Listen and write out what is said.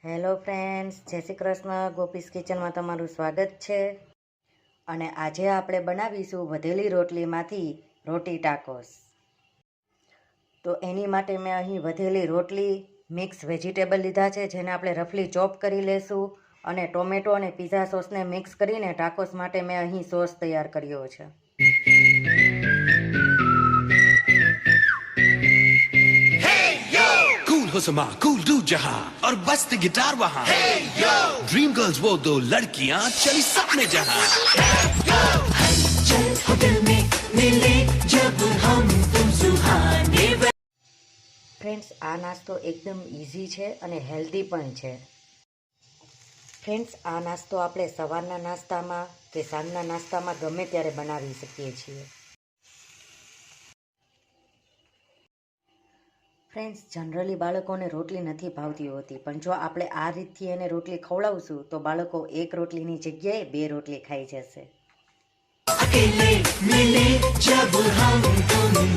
Hello friends, જય શ્રી કૃષ્ણ. ગોપીસ કિચનમાં તમારું સ્વાગત છે. અને આજે આપણે બનાવીશું વધેલી રોટલીમાંથી રોટી ટાકોસ. તો એની માટે મેં અહીં વધેલી રોટલી, મિક્સ વેજીટેબલ લીધા છે જેને આપણે રફલી ચોપ કરી લેશું. અને ટોમેટો અને પીઝા સોસને મિક્સ કરીને ટાકોસ માટે મેં અહીં સોસ તૈયાર કર્યો છે. हुसमा कूल डू जहां और बजती गिटार वहां hey, ड्रीम गर्ल्स वो दो लड़कियां चली सपने जहां चल होटल में मिले जब हम तुम सुहाने. ફ્રેન્ડ્સ, આ નાસ્તો એકદમ ઇઝી છે અને હેલ્ધી પણ છે. ફ્રેન્ડ્સ, આ નાસ્તો આપણે સવારના નાસ્તામાં કે સાંજના નાસ્તામાં ગમે ત્યારે બનાવી શકીએ છીએ. ફ્રેન્ડ્સ, જનરલી બાળકોને રોટલી નથી ભાવતી હોતી, પણ જો આપણે આ રીતથી એને રોટલી ખવડાવશું તો બાળકો એક રોટલીની જગ્યાએ 2 રોટલી ખાઈ જશે. अकेले मिले जब हम तुम